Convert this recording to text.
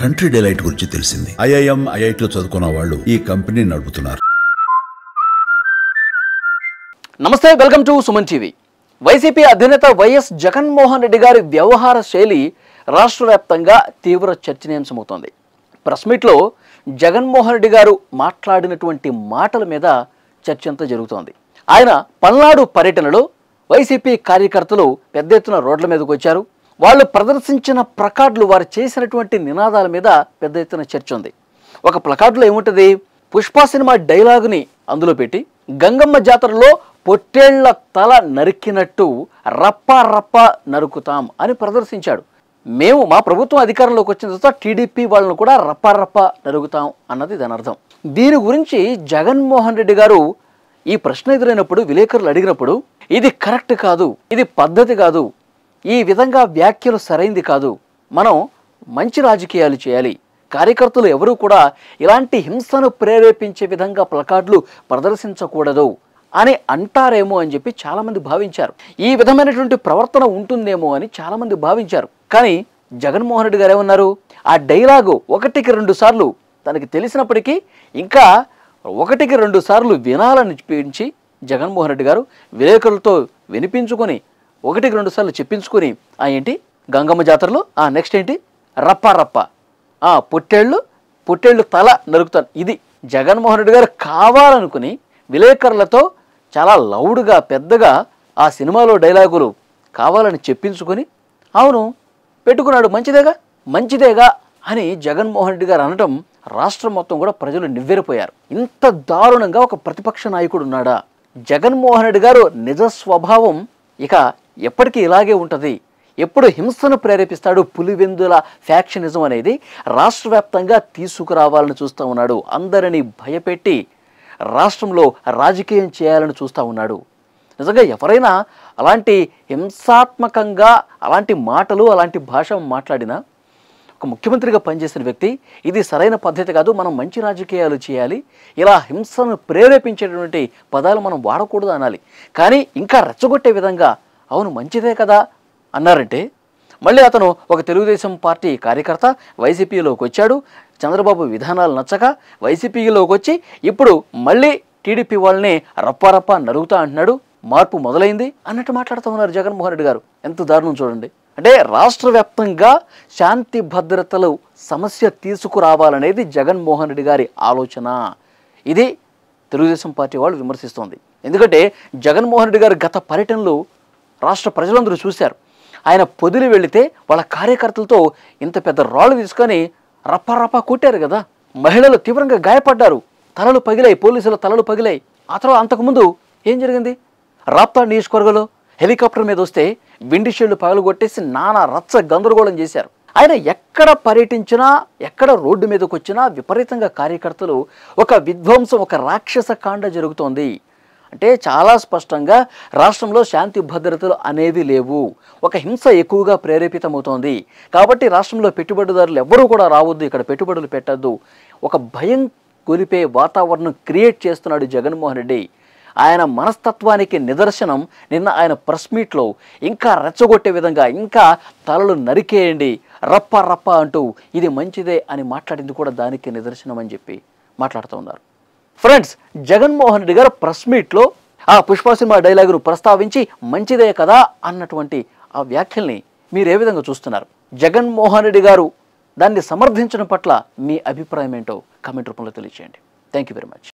Country delight గురించి తెలిసింది. IIM, ఐఐటిలో చదువుకున్న వాళ్ళు ఈ కంపెనీ నడుపుతున్నారు. నమస్తే, welcome to Suman TV. YCP అధినేత వైఎస్ జగన్మోహన్ రెడ్డి గారి వ్యవహార శైలి రాష్ట్ర వ్యాప్తంగా తీవ్ర చర్చనీయాంశమవుతోంది. ప్రెస్ మీట్లో జగన్మోహన్ రెడ్డి గారు మాట్లాడినటువంటి మాటల మీద చర్చ అంతా జరుగుతోంది. ఆయన పల్నాడు పర్యటనలో వైసీపీ కార్యకర్తలు పెద్ద ఎత్తున రోడ్ల మీదకు వచ్చారు. వాళ్ళు ప్రదర్శించిన ప్లకార్డులు, వారు చేసినటువంటి నినాదాల మీద పెద్ద ఎత్తున చర్చ ఉంది. ఒక ప్లకార్డులో ఏముంటుంది? పుష్ప సినిమా డైలాగుని అందులో పెట్టి గంగమ్మ జాతరలో పొట్టేళ్ల తల నరికినట్టు రప్ప రప్ప నరుకుతాం అని ప్రదర్శించాడు. మేము మా ప్రభుత్వం అధికారంలోకి వచ్చిన తర్వాత టీడీపీ వాళ్ళను కూడా రప్ప రప్ప నరుగుతాం అన్నది దాని అర్థం. దీని గురించి జగన్మోహన్ రెడ్డి గారు ఈ ప్రశ్న ఎదురైనప్పుడు, విలేకరులు అడిగినప్పుడు, ఇది కరెక్ట్ కాదు, ఇది పద్ధతి కాదు, ఈ విధంగా వ్యాఖ్యలు సరైంది కాదు, మనం మంచి రాజకీయాలు చేయాలి, కార్యకర్తలు ఎవరూ కూడా ఇలాంటి హింసను ప్రేరేపించే విధంగా ప్లకార్డులు ప్రదర్శించకూడదు అని అంటారేమో అని చెప్పి చాలామంది భావించారు. ఈ విధమైనటువంటి ప్రవర్తన ఉంటుందేమో అని చాలామంది భావించారు. కానీ జగన్మోహన్ రెడ్డి గారు ఏమన్నారు? ఆ డైలాగు 1కి 2 సార్లు తనకి తెలిసినప్పటికీ ఇంకా 1కి 2 సార్లు వినాలనిపించి జగన్మోహన్ రెడ్డి గారు విలేకరులతో వినిపించుకొని 1కి 2 సార్లు చెప్పించుకొని ఏంటి గంగమ్మ జాతరలో నెక్స్ట్ ఏంటి రప్ప రప్ప పొట్టేళ్ళు తల నరుకుతాను. ఇది జగన్మోహన్ రెడ్డి గారు కావాలనుకుని విలేకరులతో చాలా లౌడ్గా పెద్దగా ఆ సినిమాలో డైలాగులు కావాలని చెప్పించుకొని అవును పెట్టుకున్నాడు, మంచిదేగా అని జగన్మోహన్ రెడ్డి గారు అనడం రాష్ట్రం మొత్తం కూడా ప్రజలు నివ్వెరపోయారు. ఇంత దారుణంగా ఒక ప్రతిపక్ష నాయకుడు ఉన్నాడా? జగన్మోహన్ రెడ్డి గారు నిజ స్వభావం ఇక ఎప్పటికీ ఇలాగే ఉంటుంది. ఎప్పుడు హింసను ప్రేరేపిస్తాడు. పులివెందుల ఫ్యాక్షనిజం అనేది రాష్ట్ర వ్యాప్తంగా తీసుకురావాలని చూస్తూ ఉన్నాడు. అందరినీ భయపెట్టి రాష్ట్రంలో రాజకీయం చేయాలని చూస్తూ ఉన్నాడు. నిజంగా ఎవరైనా అలాంటి హింసాత్మకంగా అలాంటి మాటలు, అలాంటి భాష మాట్లాడినా ఒక ముఖ్యమంత్రిగా పనిచేసిన వ్యక్తి ఇది సరైన పద్ధతి కాదు, మనం మంచి రాజకీయాలు చేయాలి, ఇలా హింసను ప్రేరేపించేటువంటి పదాలు మనం వాడకూడదు అనాలి. కానీ ఇంకా రెచ్చగొట్టే విధంగా అవును మంచిదే కదా అన్నారంటే మళ్ళీ అతను ఒక తెలుగుదేశం పార్టీ కార్యకర్త వైసీపీలోకి వచ్చాడు. చంద్రబాబు విధానాలు నచ్చక వైసీపీలోకి వచ్చి ఇప్పుడు మళ్ళీ టీడీపీ వాళ్ళని రప్పారప్ప నరుగుతా అంటున్నాడు, మార్పు మొదలైంది అన్నట్టు మాట్లాడుతూ ఉన్నారు జగన్మోహన్ రెడ్డి గారు. ఎంత దారుణం చూడండి. అంటే రాష్ట్ర వ్యాప్తంగా శాంతి భద్రతలు సమస్య తీసుకురావాలనేది జగన్మోహన్ రెడ్డి గారి ఆలోచన. ఇది తెలుగుదేశం పార్టీ వాళ్ళు విమర్శిస్తోంది. ఎందుకంటే జగన్మోహన్ రెడ్డి గారు గత పర్యటనలు రాష్ట్ర ప్రజలందరూ చూశారు. ఆయన పొదిలి వెళితే వాళ్ళ కార్యకర్తలతో ఇంత పెద్ద రాళ్ళు తీసుకొని రప్ప కొట్టారు కదా. మహిళలు తీవ్రంగా గాయపడ్డారు, తలలు పగిలాయి, పోలీసుల తలలు పగిలాయి. ఆ తర్వాత అంతకుముందు ఏం జరిగింది? రాప్తాడ్ నియోజకవర్గంలో హెలికాప్టర్ మీద వస్తే విండి షీల్డ్ పగలగొట్టేసి నానా రచ్చ గందరగోళం చేశారు. ఆయన ఎక్కడ పర్యటించినా, ఎక్కడ రోడ్డు మీదకి వచ్చినా విపరీతంగా కార్యకర్తలు ఒక విధ్వంసం, ఒక రాక్షస కాండ జరుగుతోంది. అంటే చాలా స్పష్టంగా రాష్ట్రంలో శాంతి భద్రతలు అనేవి లేవు, ఒక హింస ఎక్కువగా ప్రేరేపితమవుతోంది. కాబట్టి రాష్ట్రంలో పెట్టుబడిదారులు ఎవ్వరూ కూడా రావద్దు, ఇక్కడ పెట్టుబడులు పెట్టద్దు, ఒక భయం కొలిపే వాతావరణం క్రియేట్ చేస్తున్నాడు జగన్మోహన్ రెడ్డి. ఆయన మనస్తత్వానికి నిదర్శనం నిన్న ఆయన ప్రెస్ మీట్లో ఇంకా రెచ్చగొట్టే విధంగా ఇంకా తలలు నరికేయండి రప్ప అంటూ ఇది మంచిదే అని మాట్లాడింది కూడా దానికి నిదర్శనం అని చెప్పి మాట్లాడుతూ ఉన్నారు. ఫ్రెండ్స్, జగన్మోహన్ రెడ్డి గారు ప్రెస్ మీట్లో పుష్ప సినిమా డైలాగును ప్రస్తావించి మంచిదే కదా అన్నటువంటి ఆ వ్యాఖ్యల్ని మీరు ఏ విధంగా చూస్తున్నారు? జగన్మోహన్ రెడ్డి గారు దాన్ని సమర్థించడం పట్ల మీ అభిప్రాయం ఏంటో కామెంట్ రూపంలో తెలియజేయండి. Thank you very much.